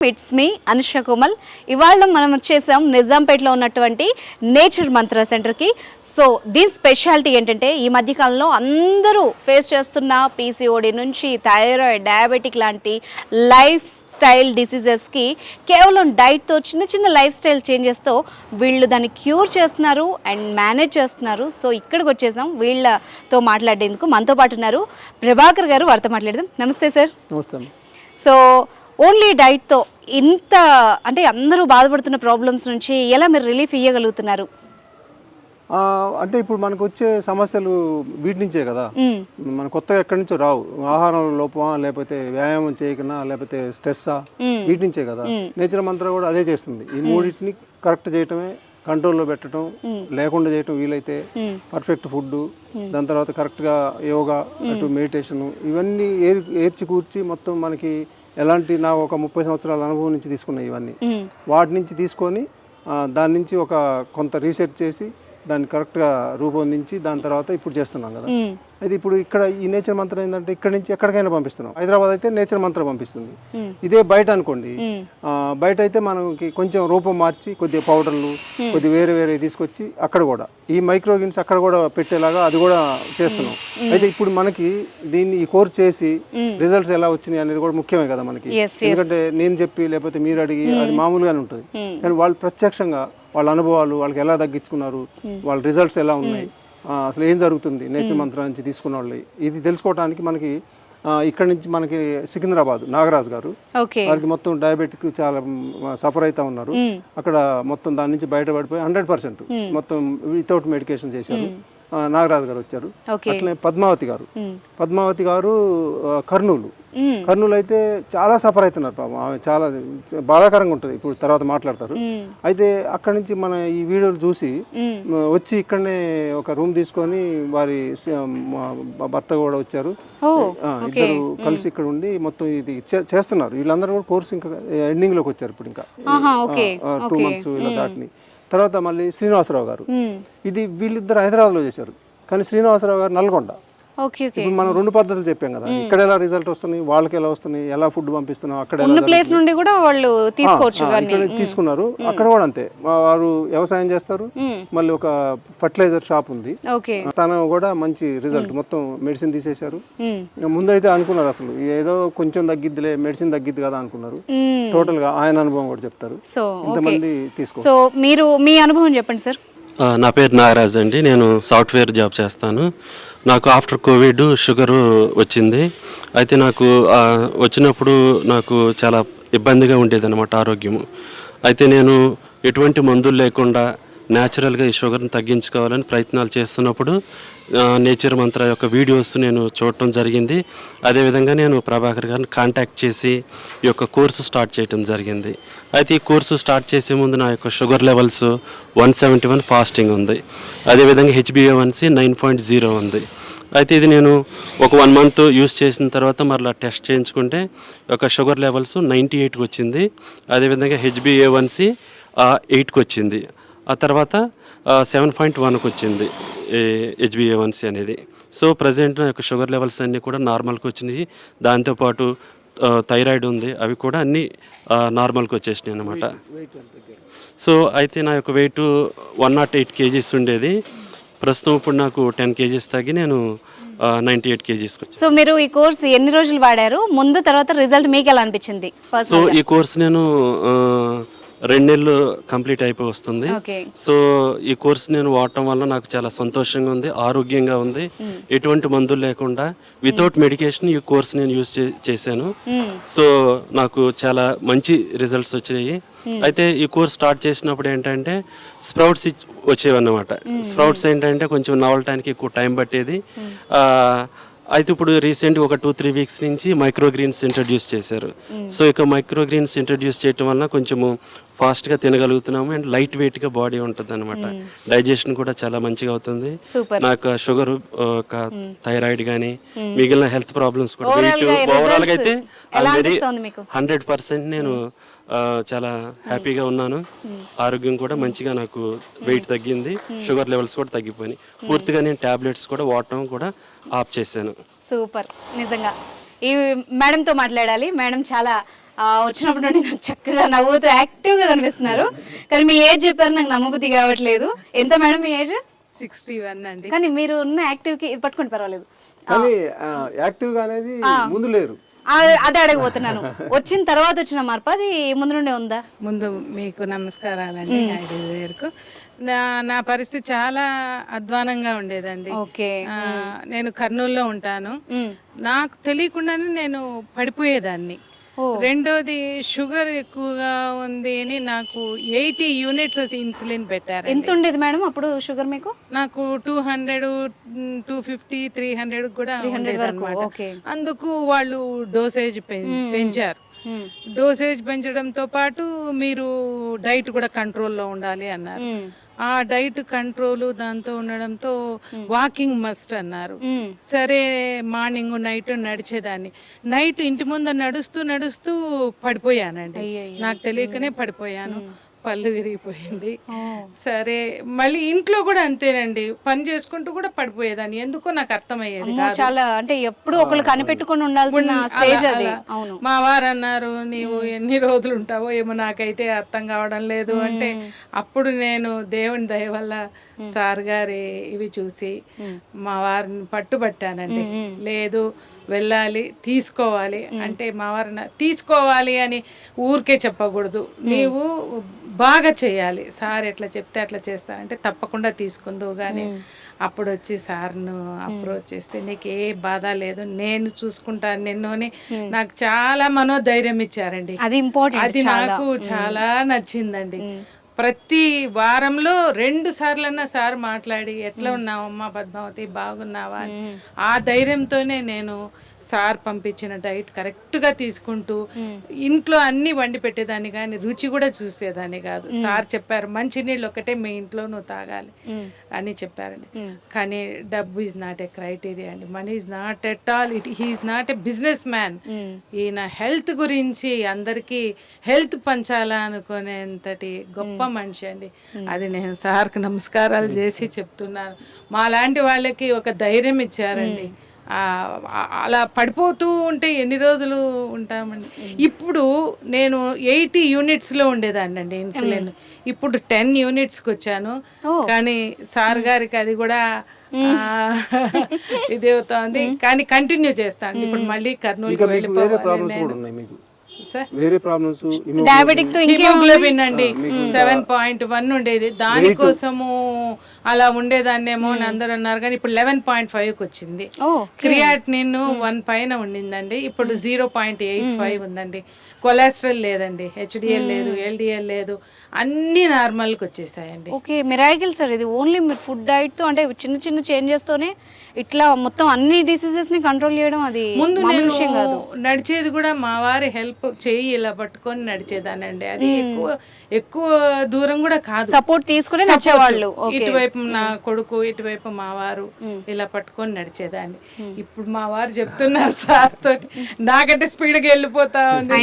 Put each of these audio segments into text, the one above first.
It's me Anusha Komal. ఇవాళ మనం వచ్చేసాం నిజాంపేటలో ఉన్నటువంటి నేచర్ మంత్ర సెంటర్కి. సో దీని స్పెషాలిటీ ఏంటంటే ఈ మధ్యకాలంలో అందరూ ఫేస్ చేస్తున్న పీసీఓడి నుంచి థైరాయిడ్, డయాబెటిక్ లాంటి లైఫ్ స్టైల్ డిసీజెస్కి కేవలం డైట్తో చిన్న చిన్న లైఫ్ స్టైల్ చేంజెస్తో వీళ్ళు దాన్ని క్యూర్ చేస్తున్నారు అండ్ మేనేజ్ చేస్తున్నారు. సో ఇక్కడికి వచ్చేసాం వీళ్ళతో మాట్లాడేందుకు. మనతో పాటు ఉన్నారు ప్రభాకర్ గారు, వారితో మాట్లాడదాం. నమస్తే సార్. నమస్తే. సో ఓన్లీ డైట్తో ఇంత అంటే అందరూ బాధపడుతున్న ప్రాబ్లమ్స్ నుంచి ఎలా మీరు రిలీఫ్ ఇవ్వగలుగుతున్నారు? అంటే ఇప్పుడు మనకు వచ్చే సమస్యలు వీటి నుంచే కదా, మన కొత్తగా ఎక్కడి నుంచో రావు. ఆహారం లోపమా, లేకపోతే వ్యాయామం చేయకనా, లేకపోతే స్ట్రెస్సా, వీటి నుంచే కదా. నేచర్ మంత్ర కూడా అదే చేస్తుంది. ఈ మూడింటిని కరెక్ట్ చేయటమే, కంట్రోల్లో పెట్టడం, లేకుండా చేయటం వీలైతే, పర్ఫెక్ట్ ఫుడ్, దాని తర్వాత కరెక్ట్గా యోగా, అటు మెడిటేషన్, ఇవన్నీ ఏర్చి కూర్చి మొత్తం మనకి ఎలాంటి నా ఒక 30 సంవత్సరాల అనుభవం నుంచి తీసుకున్నాయి ఇవన్నీ. వాటి నుంచి తీసుకొని దాని నుంచి ఒక కొంత రీసెర్చ్ చేసి దాన్ని కరెక్ట్గా రూపొందించి దాని తర్వాత ఇప్పుడు చేస్తున్నాం కదా. అయితే ఇప్పుడు ఇక్కడ ఈ నేచర్ మంత్రం ఏంటంటే ఇక్కడ నుంచి ఎక్కడికైనా పంపిస్తున్నాం. హైదరాబాద్ అయితే నేచర్ మంత్రం పంపిస్తుంది. ఇదే బయట అనుకోండి, బయట అయితే మనకి కొంచెం రూపం మార్చి కొద్దిగా పౌడర్లు కొద్దిగా వేరే వేరే తీసుకొచ్చి అక్కడ కూడా ఈ మైక్రోగ్రీన్స్ అక్కడ కూడా పెట్టేలాగా అది కూడా చేస్తున్నాం. అయితే ఇప్పుడు మనకి దీన్ని ఈ కోర్స్ చేసి రిజల్ట్స్ ఎలా వచ్చినాయి అనేది కూడా ముఖ్యమే కదా మనకి. ఎందుకంటే నేను చెప్పి లేకపోతే మీరు అడిగి అది మామూలుగానే ఉంటుంది, కానీ వాళ్ళు ప్రత్యక్షంగా వాళ్ళ అనుభవాలు, వాళ్ళకి ఎలా తగ్గించుకున్నారు, వాళ్ళ రిజల్ట్స్ ఎలా ఉన్నాయి, అసలు ఏం జరుగుతుంది నేచర్ మంత్రం నుంచి తీసుకున్న వాళ్ళు, ఇది తెలుసుకోవడానికి మనకి ఇక్కడ నుంచి మనకి సికింద్రాబాద్ నాగరాజ్ గారు, వారికి మొత్తం డయాబెటిక్ చాలా సఫర్ అవుతా ఉన్నారు. అక్కడ మొత్తం దాని నుంచి బయటపడిపోయి 100% మొత్తం వితౌట్ మెడికేషన్ చేశారు. నాగరాజు గారు వచ్చారు. అట్లనే పద్మావతి గారు కర్నూలు అయితే చాలా సఫర్ అవుతున్నారు పాపం. ఆమె చాలా బాధాకరంగా ఉంటుంది, ఇప్పుడు తర్వాత మాట్లాడతారు. అయితే అక్కడి నుంచి మన ఈ వీడియోలు చూసి వచ్చి ఇక్కడనే ఒక రూమ్ తీసుకొని వారి భర్త కూడా వచ్చారు, ఇద్దరు కలిసి ఇక్కడ ఉండి మొత్తం ఇది చేస్తున్నారు. వీళ్ళందరూ కూడా కోర్సు ఇంకా ఎండింగ్ లోకి వచ్చారు. ఇప్పుడు ఇంకా 2 months ఇలా దాటిని తర్వాత మళ్ళీ శ్రీనివాసరావు గారు, ఇది వీళ్ళిద్దరు హైదరాబాద్ లో చేశారు, కానీ శ్రీనివాసరావు గారు నల్గొండ. ఇప్పుడు మనం 2 పద్ధతులు చెప్పాం కదా, ఇక్కడ ఎలా రిజల్ట్ వస్తున్నాయి, వాళ్ళకి ఎలా వస్తున్నాయి, ఎలా ఫుడ్ పంపిస్తున్నాం, అక్కడ ప్లేస్ నుండి కూడా వాళ్ళు తీసుకున్నారు. అక్కడ కూడా అంతే, వారు వ్యవసాయం చేస్తారు, మళ్ళీ ఒక ఫర్టిలైజర్ షాప్ ఉంది, తను కూడా మంచి రిజల్ట్. మొత్తం మెడిసిన్ తీసేశారు. ముందైతే అనుకున్నారు అసలు ఏదో కొంచెం తగ్గిద్దిలే, మెడిసిన్ తగ్గిద్ది కదా అనుకున్నారు. టోటల్ గా ఆయన అనుభవం కూడా చెప్తారు. ఇంతమంది తీసుకో. సో మీరు మీ అనుభవం చెప్పండి సార్. నా పేరు నాగరాజ్ అండి, నేను సాఫ్ట్వేర్ జాబ్ చేస్తాను. నాకు ఆఫ్టర్ కోవిడ్ షుగరు వచ్చింది. అయితే నాకు వచ్చినప్పుడు నాకు చాలా ఇబ్బందిగా ఉండేది అన్నమాట ఆరోగ్యము. అయితే నేను ఎటువంటి మందులు లేకుండా న్యాచురల్గా ఈ షుగర్ని తగ్గించుకోవాలని ప్రయత్నాలు చేస్తున్నప్పుడు నేచర్ మంత్ర యొక్క వీడియోస్ నేను చూడటం జరిగింది. అదేవిధంగా నేను ప్రభాకర్ గారిని కాంటాక్ట్ చేసి ఈ యొక్క కోర్సు స్టార్ట్ చేయడం జరిగింది. అయితే ఈ కోర్సు స్టార్ట్ చేసే ముందు నా యొక్క షుగర్ లెవెల్స్ 171 ఫాస్టింగ్ ఉంది, అదేవిధంగా HbA1c 9.0 ఉంది. అయితే ఇది నేను ఒక 1 month యూస్ చేసిన తర్వాత మరలా టెస్ట్ చేయించుకుంటే ఒక షుగర్ లెవెల్స్ 98కి వచ్చింది, అదేవిధంగా HbA1c 8కి వచ్చింది, ఆ తర్వాత 7.1కి వచ్చింది HbA1c అనేది. సో ప్రజెంట్ నా యొక్క షుగర్ లెవెల్స్ అన్నీ కూడా నార్మల్కి వచ్చినాయి. దాంతోపాటు థైరాయిడ్ ఉంది, అవి కూడా అన్నీ నార్మల్కి వచ్చేసినాయి అన్నమాట. సో అయితే నా యొక్క వెయిట్ 108 kgs ఉండేది. ప్రస్తుతం ఇప్పుడు నాకు 10 kgs తగ్గి నేను 98 kgs. సో మీరు ఈ కోర్స్ ఎన్ని రోజులు వాడారు, ముందు తర్వాత రిజల్ట్ మీకు ఎలా అనిపించింది? సో ఈ కోర్స్ నేను 2 నెలలు కంప్లీట్ అయిపోయి వస్తుంది. సో ఈ కోర్స్ నేను వాడటం వల్ల నాకు చాలా సంతోషంగా ఉంది, ఆరోగ్యంగా ఉంది. ఎటువంటి మందులు లేకుండా వితౌట్ మెడికేషన్ ఈ కోర్స్ నేను యూజ్ చేశాను. సో నాకు చాలా మంచి రిజల్ట్స్ వచ్చాయి. అయితే ఈ కోర్స్ స్టార్ట్ చేసినప్పుడు ఏంటంటే స్ప్రౌట్స్ వచ్చేవన్నమాట. స్ప్రౌట్స్ ఏంటంటే కొంచెం నవలటానికి ఎక్కువ టైం పట్టేది. అయితే ఇప్పుడు రీసెంట్గా ఒక 2-3 వీక్స్ నుంచి మైక్రోగ్రీన్స్ ఇంట్రడ్యూస్ చేశారు. సో ఇక మైక్రోగ్రీన్స్ ఇంట్రడ్యూస్ చేయటం వల్ల కొంచెము ఫాస్ట్గా తినగలుగుతున్నాము అండ్ లైట్ వెయిట్గా బాడీ ఉంటుంది అనమాట. డైజెషన్ కూడా చాలా మంచిగా అవుతుంది. సూపర్. నాకు షుగర్, థైరాయిడ్ కానీ మిగిలిన హెల్త్ ప్రాబ్లమ్స్ కూడా వెయిట్ ఓవరాల్గా అయితే వెరీ 100% నేను చాలా హ్యాపీగా ఉన్నాను. ఆరోగ్యం కూడా మంచిగా, నాకు వెయిట్ తగ్గింది, షుగర్ లెవెల్స్ కూడా తగ్గిపోయినాయి. పూర్తిగా నేను టాబ్లెట్స్ కూడా వాడటం కూడా ఆఫ్ చేశాను. సూపర్. నిజంగా ఈ మేడంతో మాట్లాడాలి. మేడం చాలా వచ్చినప్పటి నుండి నాకు చక్కగా నవ్వుతూ యాక్టివ్గా కనిపిస్తున్నారు. కానీ మీ ఏజ్ చెప్పారు, నాకు నమ్మబుద్ధి కావట్లేదు. ఎంత మేడం మీ ఏజ్? 61 అండి. కానీ మీరు ఉన్న యాక్టివ్కి ఇది పట్టుకొని పర్వాలేదు. కానీ యాక్టివ్ గా అనేది ముందు లేరు. అదే అడగబోతున్నాను. వచ్చిన తర్వాత వచ్చిన మార్పు అది ముందు నుండే ఉందా? ముందు మీకు నమస్కారాలండి. ఐదుకు నా పరిస్థితి చాలా అధ్వానంగా ఉండేదండి. ఓకే. నేను కర్నూలులో ఉంటాను. నాకు తెలియకుండానే నేను పడిపోయేదాన్ని. రెండోది షుగర్ ఎక్కువగా ఉంది అని నాకు 80 యూనిట్స్ ఇన్సులిన్ పెట్టారు. ఎంత ఉండేది మేడం అప్పుడు షుగర్ మీకు? నాకు 200, 250, 300 కూడా ఉండేది అన్నమాట. అందుకు వాళ్ళు డోసేజ్ పెంచారు. డోసేజ్ పెంచడంతో పాటు మీరు డైట్ కూడా కంట్రోల్లో ఉండాలి అన్నారు. ఆ డైట్ కంట్రోల్ దాంతో ఉండడంతో వాకింగ్ మస్ట్ అన్నారు. సరే, మార్నింగ్ నైట్ నడిచేదాన్ని. నైట్ ఇంటి ముందు నడుస్తూ పడిపోయానండి. నాకు తెలియకనే పడిపోయాను. పళ్ళు విరిగిపోయింది. సరే, మళ్ళీ ఇంట్లో కూడా అంతేనండి, పని చేసుకుంటూ కూడా పడిపోయేదాన్ని. ఎందుకో నాకు అర్థమయ్యేది కాదు. చాలా అంటే ఎప్పుడు ఒకళ్ళు కనిపెట్టుకొని ఉండాల్సిన స్టేజ్ అది. మా వారు అన్నారు, నీవు ఎన్ని రోజులు ఉంటావో ఏమో నాకైతే అర్థం కావడం లేదు అంటే, అప్పుడు నేను దేవుని దయ వల్ల సార్ గారి ఇవి చూసి మా వారిని పట్టుబట్టానండి. లేదు, వెళ్ళాలి, తీసుకోవాలి అంటే మా వారిని తీసుకోవాలి అని ఊరికే చెప్పకూడదు, నీవు బాగా చేయాలి, సార్ ఎట్లా చెప్తే అట్లా చేస్తానంటే తప్పకుండా తీసుకుందువు కానీ. అప్పుడు వచ్చి సార్ను అప్రోచ్ చేస్తే నీకు ఏ బాధ లేదు, నేను చూసుకుంటాను నిన్ను అని నాకు చాలా మనోధైర్యం ఇచ్చారండి. అది ఇంపార్టెంట్. అది నాకు చాలా నచ్చిందండి. ప్రతి వారంలో 2 సార్లన్నా సార్ మాట్లాడి ఎట్లా ఉన్నావమ్మా పద్మావతి, బాగున్నావా అని ఆ ధైర్యంతోనే నేను సార్ పంపించిన డైట్ కరెక్ట్గా తీసుకుంటూ ఇంట్లో అన్ని వండి పెట్టేదాన్ని కానీ రుచి కూడా చూసేదాన్ని కాదు. సార్ చెప్పారు, మంచినీళ్ళు ఒకటే మీ ఇంట్లో నువ్వు తాగాలి అని చెప్పారండి. కానీ డబ్బు ఈజ్ నాట్ ఏ క్రైటీరియా అండి. Money is not at all. He is not a businessman. ఈయన హెల్త్ గురించి అందరికీ హెల్త్ పంచాలా అనుకునేంతటి గొప్ప మనిషి అండి. అది నేను సార్కి నమస్కారాలు చేసి చెప్తున్నాను. మా లాంటి వాళ్ళకి ఒక ధైర్యం ఇచ్చారండి. అలా పడిపోతూ ఉంటే ఎన్ని రోజులు ఉంటామండి. ఇప్పుడు నేను 80 యూనిట్స్లో ఉండేదాన్ని అండి ఇన్సులిన్. ఇప్పుడు 10 యూనిట్స్కి వచ్చాను. కానీ సార్ గారికి అది కూడా ఇది అవుతుంది. కానీ కంటిన్యూ చేస్తాను. ఇప్పుడు మళ్ళీ కర్నూలుకి వెళ్ళిపోవాలి. వేరే ప్రాబ్లమ్స్ డయాబెటిక్ తో హిమోగ్లోబిన్ అండి 7.1 ఉండేది. దానికోసము అలా ఉండేదాన్నేమో అని అందరూ అన్నారు. కానీ ఇప్పుడు 11.5కి వచ్చింది. క్రియాటినిన్ 1 పైన ఉండిందండి, ఇప్పుడు 0.85 ఉందండి. కొలెస్ట్రాల్ లేదండి, హెచ్డిఎల్ లేదు, ఎల్డిఎల్ లేదు, అన్ని నార్మల్కి వచ్చేసాయండి. ఓకే, మిరాకిల్ సార్ ఇది. ఓన్లీ మీరు ఫుడ్ డైట్ తో అంటే చిన్న చిన్న చేంజెస్ తోనే ఇట్లా మొత్తం అన్ని డిసీజెస్ ని కంట్రోల్ చేయడం అది ముందు నేను నడిచేది కూడా మా వారి హెల్ప్ చేయి ఇలా పట్టుకొని నడిచేదానండి. అది ఎక్కువ దూరం కూడా కాదు, సపోర్ట్ తీసుకుని నడిచేవాళ్ళు. ఇటువైపు నా కొడుకు, ఇటువైపు మా వారు ఇలా పట్టుకొని నడిచేదాన్ని. ఇప్పుడు మా వారు చెప్తున్నారు సార్ తోటి, నాకంటే స్పీడ్గా వెళ్ళిపోతా ఉంది,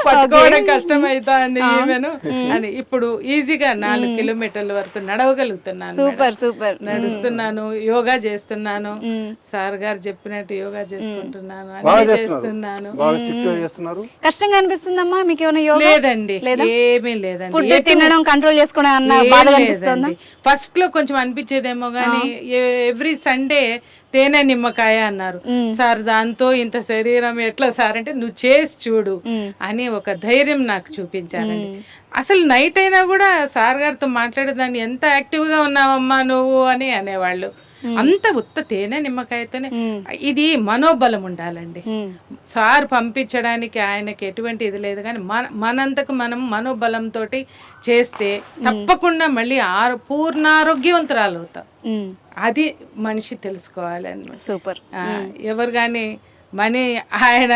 పట్టుకోవడం కష్టం అవుతా ఉంది ఈమెను అని. ఇప్పుడు ఈజీగా 4 కిలోమీటర్ల వరకు నడవగలుగుతున్నాను. Super super. నడుస్తున్నాను, యోగా చేస్తున్నాను, సార్ గారు చెప్పినట్టు యోగా చేసుకుంటున్నాను, అన్ని చేస్తున్నాను. కష్టంగా అనిపిస్తుందమ్మా మీకు ఏమైనా యోగా? లేదండి, ఏమీ లేదండి. ఫుడ్ తినడం కంట్రోల్ చేసుకోవడం అన్న బాధ అనిపిస్తుందా? ఫస్ట్ లో కొంచెం అనిపించేదేమో కానీ ఎవ్రీ సండే తేనె నిమ్మకాయ అన్నారు సార్, దాంతో ఇంత శరీరం ఎట్లా సార్ అంటే నువ్వు చేసి చూడు అని ఒక ధైర్యం నాకు చూపించారండి. అసలు నైట్ అయినా కూడా సార్ గారితో మాట్లాడేదాన్ని, ఎంత యాక్టివ్గా ఉన్నావమ్మా నువ్వు అని అనేవాళ్ళు. అంత ఉత్త తేనె నిమ్మకాయతోనే. ఇది మనోబలం ఉండాలండి. సార్ పంపించడానికి ఆయనకి ఎటువంటి ఇది లేదు, కానీ మనంతకు మనం మనోబలంతో చేస్తే తప్పకుండా మళ్ళీ పూర్ణారోగ్యవంతురాలు అవుతాం. అది మనిషి తెలుసుకోవాలి అన్నమాట. సూపర్. ఎవరు కానీ మనీ ఆయన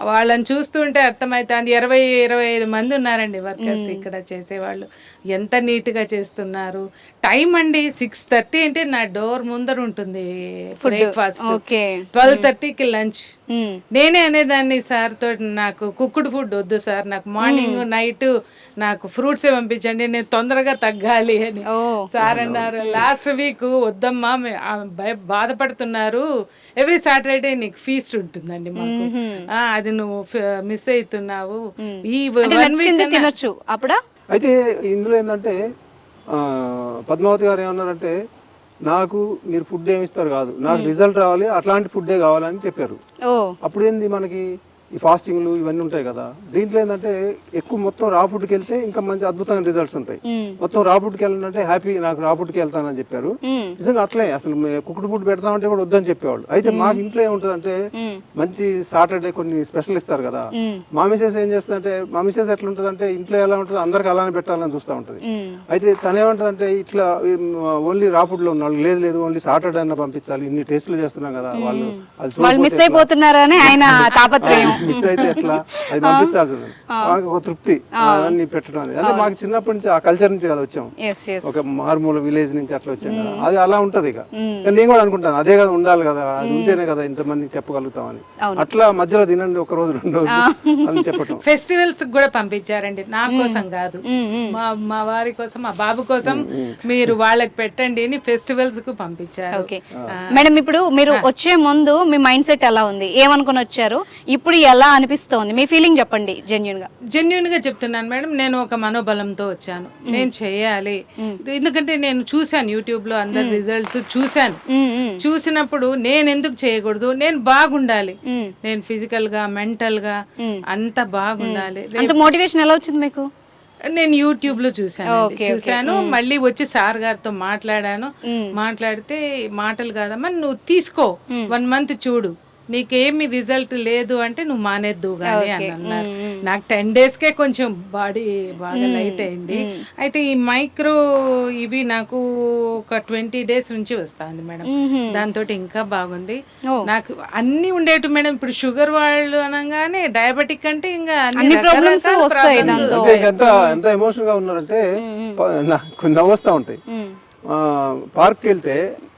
వాళ్ళని చూస్తుంటే అర్థమవుతుంది. 25 మంది ఉన్నారండి వర్కర్స్ ఇక్కడ చేసేవాళ్ళు. ఎంత నీట్గా చేస్తున్నారు. టైం అండి 6:30 అంటే నా డోర్ ముందర ఉంటుంది బ్రేక్ఫాస్ట్, 12:30కి లంచ్. నేనే అనేదాన్ని సార్ తోటి, నాకు కుక్డ్ ఫుడ్ వద్దు సార్, నాకు మార్నింగ్ నైట్ నాకు ఫ్రూట్సే పంపించండి, నేను తొందరగా తగ్గాలి అని. సార్ అన్నారు లాస్ట్ వీక్ వద్దమ్మా బాధపడుతున్నారు, ఎవ్రీ సాటర్డే నీకు ఫీస్ట్ ఉంటుందండి మాకు, అది నువ్వు మిస్ అవుతున్నావు, ఈ 1 వీక్ తినొచ్చు అప్పుడా. అయితే ఇందులో ఏంటంటే పద్మావతి గారు ఏమన్నారంటే, నాకు మీరు ఫుడ్ ఏమి ఇస్తారు కాదు, నాకు రిజల్ట్ రావాలి, అట్లాంటి ఫుడ్డే కావాలని చెప్పారు. అప్పుడు ఏంది మనకి ఈ ఫాస్టింగ్లు ఇవన్నీ ఉంటాయి కదా, దీంట్లో ఏంటంటే ఎక్కువ మొత్తం రా ఫుడ్కి వెళ్తే ఇంకా మంచి అద్భుతమైన రిజల్ట్స్ ఉంటాయి. మొత్తం రా ఫుడ్కి వెళ్ళాలంటే హ్యాపీ, నాకు రా ఫుడ్కి వెళ్తానని చెప్పారు. నిజంగా అట్లే అసలు కుక్డ్ ఫుడ్ పెడతామంటే కూడా వద్దని చెప్పేవాళ్ళు. అయితే మాకు ఇంట్లో ఏముంటదంటే మంచి సాటర్డే కొన్ని స్పెషల్ ఇస్తారు కదా, మా మిసెస్ ఏం చేస్తుందంటే, మా మిసెస్ ఎట్లా ఉంటుందంటే ఇంట్లో ఎలా ఉంటుంది అందరికి అలానే పెట్టాలని చూస్తూ ఉంటుంది. అయితే తనేమంటదంటే ఇట్లా ఓన్లీ రా ఫుడ్ లో ఉన్న వాళ్ళు లేదు ఓన్లీ సాటర్డే అన్న పంపించాలి, ఇన్ని టేస్ట్లు చేస్తున్నాం కదా, వాళ్ళు అది మిస్ అయిపోతున్నారని ఆయన తాపత్రయం. మిస్ అయితే ఎట్లా, అది పంపించాల్సింది. మాకు ఒక తృప్తి అవన్నీ పెట్టడం అనేది. అంటే మాకు చిన్నప్పటి నుంచి ఆ కల్చర్ నుంచి కదా వచ్చాం, ఒక మారుమూల విలేజ్ నుంచి అట్లా వచ్చాం కదా, అది అలా ఉంటది. ఇక నేను కూడా అనుకుంటాను అదే కదా ఉండాలి కదా, అది ఉంటేనే కదా ఇంతమందికి చెప్పగలుగుతామని. అట్లా మధ్యలో తినండి ఒక రోజు 2 రోజులు అని చెప్పటం. ఫెస్టివల్స్ కూడా పంపించారండి, నా కోసం కాదు, మా వారి కోసం, మా బాబు కోసం మీరు వాళ్ళకి పెట్టండి అని ఫెస్టివల్స్ కు పంపించారు. మేడం ఇప్పుడు మీరు వచ్చే ముందు మీ మైండ్ సెట్ ఎలా ఉంది, ఏమనుకుని వచ్చారు, ఇప్పుడు ఎలా అనిపిస్తోంది, మీ ఫీలింగ్ చెప్పండి. జెన్యున్ గా చెప్తున్నాను మేడం, నేను ఒక మనోబలంతో వచ్చాను, నేను చేయాలి. ఎందుకంటే నేను చూశాను యూట్యూబ్ లో అందరి రిజల్ట్స్ చూశాను. చూసినప్పుడు నేను ఎందుకు చేయకూడదు, నేను బాగుండాలి, నేను ఫిజికల్ గా మెంటల్ గా అంత బాగుండాలి. అంత మోటివేషన్ ఎలా వచ్చింది మీకు? నేను యూట్యూబ్ లో చూశాను, మళ్ళీ వచ్చి సార్ గారితో మాట్లాడాను. మాట్లాడితే మాటలు కాదమ్మా, నువ్వు తీసుకో 1 మంత్ చూడు, నీకేమి రిజల్ట్ లేదు అంటే నువ్వు మానేద్దు గానీ అని అన్నారు. నాకు 10 డేస్కే కొంచెం బాడీ బాగా లైట్ అయింది. అయితే ఈ మైక్రో ఇవి నాకు ఒక 20 డేస్ నుంచి వస్తుంది మేడం, దాంతో ఇంకా బాగుంది. నాకు అన్ని ఉండేటు మేడం. ఇప్పుడు షుగర్ వాళ్ళు అనగానే డయాబెటిక్ అంటే ఇంకా అన్ని ప్రాబ్లమ్స్ వస్తాయి. ఎంత ఎమోషనల్ గా ఉన్నారంటే నాకు నవ్వొస్తా ఉంటాయి. పార్క్ వెళ్తే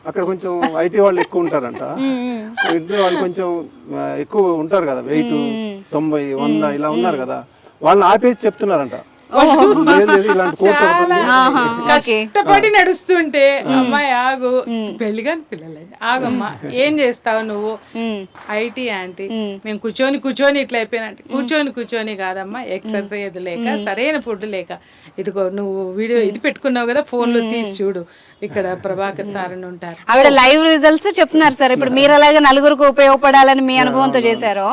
అక్కడ కొంచెం ఐటీ వాళ్ళు ఎక్కువ ఉంటారంట, ఇంట్లో వాళ్ళు కొంచెం ఎక్కువ ఉంటారు కదా, వెయిట్ 90, 100 ఇలా ఉన్నారు కదా, వాళ్ళని ఆపేసి చెప్తున్నారంట, ఇలాంటి కోర్స్ కష్టపడి నడుస్తుంటే అమ్మాయి ఆగు, పెళ్లిగాని పిల్లలండి, ఆగమ్మా ఏం చేస్తావు నువ్వు, ఐటీ ఆంటీ, మేము కూర్చొని ఇట్లా అయిపోయినా కూర్చొని కాదమ్మా, ఎక్సర్సైజ్ లేక సరైన ఫుడ్ లేక, ఇదిగో నువ్వు వీడియో ఇది పెట్టుకున్నావు కదా ఫోన్ లో తీసి చూడు, ఇక్కడ ప్రభాకర్ సార్ అని ఉంటారు, ఆవిడ లైవ్ రిజల్ట్స్ చెప్తున్నారు సార్. ఇప్పుడు మీరు అలాగే నలుగురికి ఉపయోగపడాలని మీ అనుభవంతో చేశారో,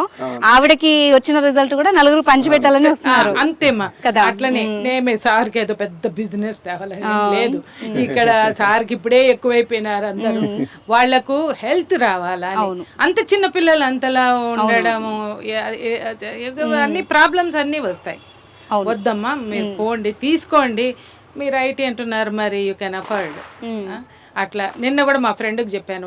ఆవిడకి వచ్చిన రిజల్ట్ కూడా నలుగురు పంచిపెట్టాలని వస్తున్నారు. అంతేమా కదా, అట్లనే నేమే సార్కి ఏదో పెద్ద బిజినెస్ తేవాలని లేదు, ఇక్కడ సార్కి ఇప్పుడే ఎక్కువైపోయినారు అందరూ, వాళ్లకు హెల్త్ రావాలని. అంత చిన్న పిల్లలు అంతలా ఉండడము, అన్ని ప్రాబ్లమ్స్ అన్ని వస్తాయి. వద్దమ్మా మీరు పోండి, తీసుకోండి, మీరు ఐటీ అంటున్నారు మరి యూ కెన్ అఫోర్డ్. అట్లా నిన్న కూడా మా ఫ్రెండ్కి చెప్పాను,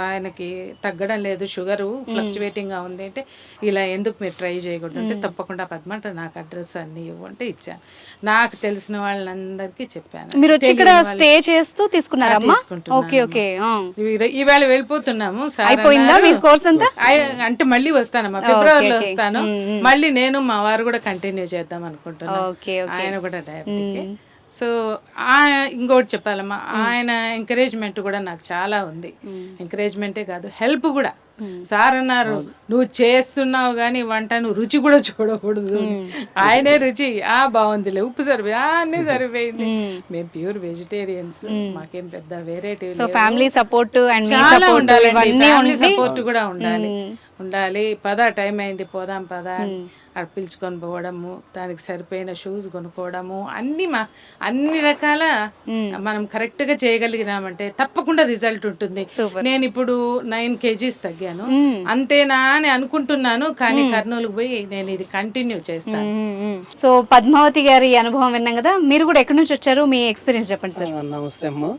ఆయనకి తగ్గడం లేదు, షుగర్ ఫ్లక్చువేటింగ్ గా ఉంది అంటే, ఇలా ఎందుకు మీరు ట్రై చేయకూడదు అంటే, తప్పకుండా పద్మ అంటే నాకు అడ్రస్ అన్ని ఇవ్వంటే ఇచ్చాను. నాకు తెలిసిన వాళ్ళందరికీ చెప్పాను. మీరు వచ్చి ఇక్కడ స్టే చేస్తూ తీసుకున్నారమ్మా? Okay okay. ఇవాళ వెళ్ళిపోతున్నాము అంటే మళ్ళీ వస్తానమ్మా, ఫిబ్రవరిలో వస్తాను. మళ్ళీ నేను మా వారు కూడా కంటిన్యూ చేద్దాం అనుకుంటున్నాను, ఆయన కూడా డయాబెటిక్. సో ఇంకోటి చెప్పాలమ్మా, ఆయన ఎంకరేజ్మెంట్ కూడా నాకు చాలా ఉంది. ఎంకరేజ్మెంటే కాదు, హెల్ప్ కూడా. సార్ అన్నారు నువ్వు చేస్తున్నావు కానీ వంట నువ్వు రుచి కూడా చూడకూడదు, ఆయనే రుచి బాగుందిలే, ఉప్పు సరిపోయి అన్ని సరిపోయింది. మేము ప్యూర్ వెజిటేరియన్స్, మాకేం పెద్ద వెరైటీ ఫ్యామిలీ సపోర్ట్ చాలా ఉండాలి, ఫ్యామిలీ సపోర్ట్ కూడా ఉండాలి. పద టైం అయింది పోదాం పద అక్కడ పిలుచుకొని పోవడము, దానికి సరిపోయిన షూస్ కొనుక్కోవడము, అన్ని రకాల మనం కరెక్ట్ గా చేయగలిగినామంటే తప్పకుండా రిజల్ట్ ఉంటుంది. నేను ఇప్పుడు 9 kgs తగ్గాను, అంతేనా అని అనుకుంటున్నాను, కానీ కర్నూలుకు పోయి నేను ఇది కంటిన్యూ చేస్తాను. సో పద్మావతి గారి అనుభవం విన్నాం కదా, మీరు కూడా ఎక్కడి నుంచి వచ్చారు, మీ ఎక్స్పీరియన్స్ చెప్పండి సార్. నమస్తే అమ్మ,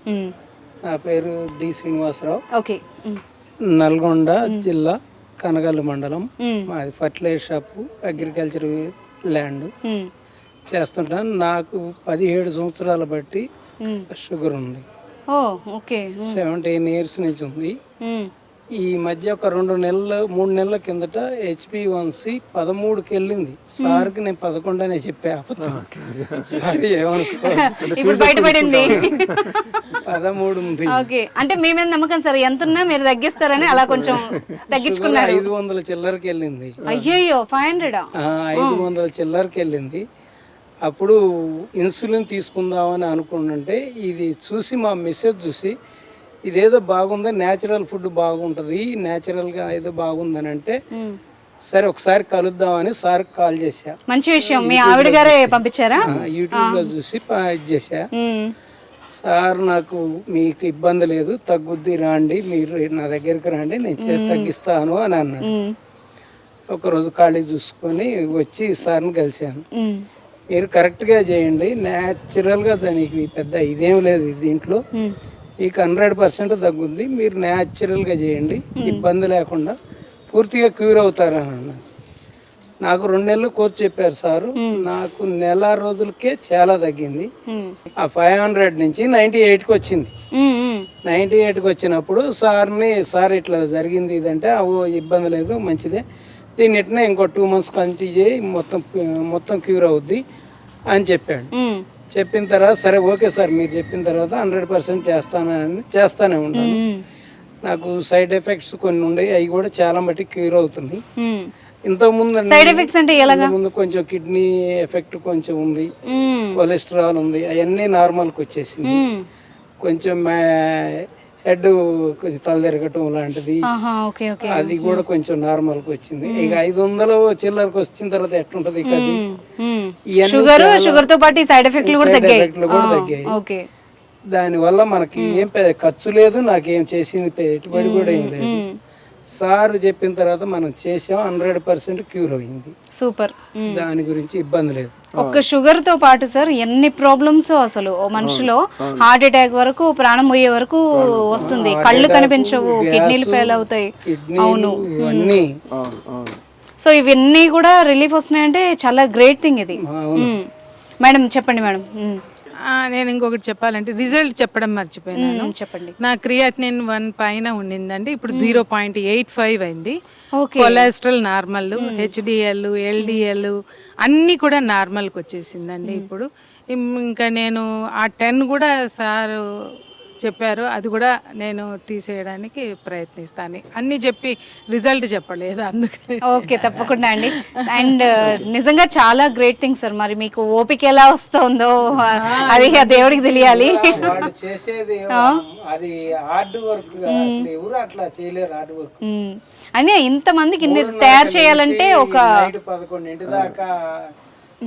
నా పేరు డి శ్రీనివాసరావు. ఓకే. నల్గొండ జిల్లా కనగల్లు మండలం, మాది ఫర్టిలైజర్ షాపు, అగ్రికల్చర్ ల్యాండ్ చేస్తుంటాను. నాకు 17 సంవత్సరాల బట్టి షుగర్ ఉంది. ఓ ఓకే. 17 ఇయర్స్ నుంచి ఉంది. ఈ మధ్య ఒక 3 నెలల కిందట HbA1c 13కి వెళ్ళింది. సార్కి నేను 11 అనే చెప్పా. సారీ ఏమనుకో, ఇప్పుడు బయటపడింది. 13 ఉంది. ఓకే, అంటే మీ మీద నమ్మకం సార్, ఎంత ఉన్నా మీరు తగ్గిస్తారని అలా కొంచెం తగ్గించుకున్నారు. 500 చిల్లరకి వెళ్ళింది. అయ్యయ్యో 500. 500 చిల్లరకి వెళ్ళింది. అప్పుడు ఇన్సులిన్ తీసుకుందామని అనుకుంటుంటే ఇది చూసి మా మెసేజ్ చూసి ఇదేదో బాగుంది, న్యాచురల్ ఫుడ్ బాగుంటుంది, న్యాచురల్గా ఏదో బాగుందని అంటే సరే ఒకసారి కలుద్దామని సార్కి కాల్ చేశా. మంచి విషయం, మీ ఆవిడ గారే పంపించారా? యూట్యూబ్లో చూసి ఇది చేశా. సార్ నాకు మీకు ఇబ్బంది లేదు, తగ్గుద్ది, రాండి మీరు నా దగ్గరికి రండి, నేను తగ్గిస్తాను అని అన్నాడు. ఒకరోజు ఖాళీ చూసుకొని వచ్చి సార్ని కలిశాను. మీరు కరెక్ట్గా చేయండి, న్యాచురల్గా దానికి పెద్ద ఇదేం లేదు దీంట్లో, మీకు 100% తగ్గుద్ది, మీరు న్యాచురల్గా చేయండి, ఇబ్బంది లేకుండా పూర్తిగా క్యూర్ అవుతారని అన్నాను. నాకు 2 నెలలు కోర్సు చెప్పారు సారు. నాకు నెల రోజులకే చాలా తగ్గింది. ఆ 500 నుంచి 98కి వచ్చింది. 98కి వచ్చినప్పుడు సార్ ఇట్లా జరిగింది ఇదంటే, అవో ఇబ్బంది లేదు, మంచిదే, దీన్ని ఎట్లా ఇంకో 2 months కంటిన్యూ చేయి, మొత్తం క్యూర్ అవుద్ది అని చెప్పాడు. చెప్పిన తర్వాత సరే ఓకే సార్ మీరు చెప్పిన తర్వాత 100% చేస్తానే ఉంటాను. నాకు సైడ్ ఎఫెక్ట్స్ కొన్ని ఉన్నాయి, అవి కూడా చాలా మట్టి క్యూర్ అవుతుంది. ఇంతకుముందు సైడ్ ఎఫెక్ట్స్ అంటే ముందు కొంచెం కిడ్నీ ఎఫెక్ట్ కొంచెం ఉంది, కొలెస్ట్రాల్ ఉంది, అవన్నీ నార్మల్కి వచ్చేసింది. కొంచెం హెడ్ కొంచెం తల తిరగటం లాంటిది అది కూడా కొంచెం నార్మల్కి వచ్చింది. ఇక 500 చిల్లరకు వచ్చిన తర్వాత ఎట్లుంటది ఇక షుగర్ తో పాటు సైడ్ ఎఫెక్ట్లు కూడా తగ్గాయి. దాని వల్ల మనకి ఏం ఖర్చు లేదు, నాకేం చేసింది పెట్టుబడి కూడా ఏం లేదు. సార్ చెప్పిన తర్వాత మనం చేసాం, 100% క్యూర్ అయింది. సూపర్. దాని గురించి ఇబ్బంది లేదు. ఒక్క షుగర్ తో పాటు సార్ ఎన్ని ప్రాబ్లమ్స్ అసలు ఓ మనిషిలో, హార్ట్ అటాక్ వరకు, ప్రాణం పోయే వరకు వస్తుంది, కళ్ళు కనిపించవు, కిడ్నీలు ఫెయిల్ అవుతాయి. అవును, ఇవన్నీ. సో ఇవన్నీ కూడా రిలీఫ్ వస్తున్నాయంటే చాలా గ్రేట్ థింగ్ ఇది. మేడం చెప్పండి మేడం. నేను ఇంకొకటి చెప్పాలంటే రిజల్ట్ చెప్పడం మర్చిపోయినాను. చెప్పండి. నా క్రియాటినిన్ 1 పైన ఉండిందండి, ఇప్పుడు 0.85 అయింది. కొలెస్ట్రాల్ నార్మల్, HDL, LDL అన్నీ కూడా నార్మల్కి వచ్చేసిందండి. ఇప్పుడు ఇంకా నేను ఆ 10 కూడా సార్ చెప్పారు, అది కూడా నేను తీసేయడానికి ప్రయత్నిస్తాను. అన్ని చెప్పి రిజల్ట్ చెప్పలేదు అందుకని. ఓకే, తప్పకుండా అండి. అండ్ నిజంగా చాలా గ్రేట్ థింగ్ సార్. మరి మీకు ఓపిక ఎలా వస్తుందో అది దేవుడికి తెలియాలి. చేసేది అది హార్డ్ వర్క్, ఎవరు అట్లా చేయలేరు హార్డ్ వర్క్. అని ఇంతమందికి ఇన్ని తయారు చేయాలంటే ఒక 11 దాకా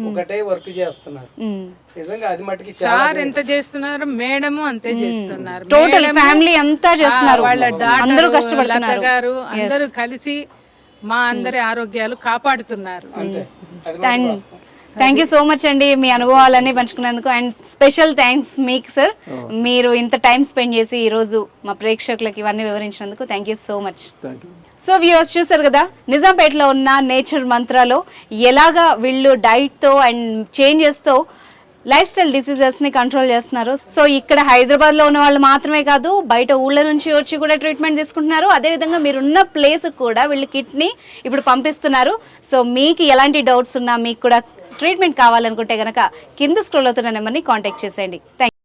ఒకటే వర్క్ చేస్తున్నారు. నిజంగా అది మట్టుకి సార్ ఎంత చేస్తున్నారు, మేడం అంతే చేస్తున్నారు, టోటల్ ఫ్యామిలీ అంతా చేస్తున్నారు, వాళ్ళ అందరూ కష్టపడుతున్నారు గారు అందరూ కలిసి మా అందరి ఆరోగ్యాలు కాపాడుతున్నారు. థ్యాంక్ యూ సో మచ్ అండి మీ అనుభవాలన్నీ పంచుకున్నందుకు. అండ్ స్పెషల్ థ్యాంక్స్ మీకు సార్, మీరు ఇంత టైం స్పెండ్ చేసి ఈరోజు మా ప్రేక్షకులకి ఇవన్నీ వివరించినందుకు thank you so much. So viewers చూసారు కదా, నిజాంపేటలో ఉన్న నేచర్ మంత్రాలో ఎలాగా వీళ్ళు డైట్తో అండ్ చేంజెస్తో లైఫ్ స్టైల్ డిసీజెస్ని కంట్రోల్ చేస్తున్నారు. సో ఇక్కడ హైదరాబాద్లో ఉన్న వాళ్ళు మాత్రమే కాదు, బయట ఊళ్ళ నుంచి వచ్చి కూడా ట్రీట్మెంట్ తీసుకుంటున్నారు. అదేవిధంగా మీరున్న ప్లేస్కి కూడా వీళ్ళు కిట్ని ఇప్పుడు పంపిస్తున్నారు. సో మీకు ఎలాంటి డౌట్స్ ఉన్నా, మీకు కూడా ట్రీట్మెంట్ కావాలనుకుంటే కనుక కింద స్క్రోల్ అవుతున్న నెంబర్ని కాంటాక్ట్ చేసేయండి. Thank you.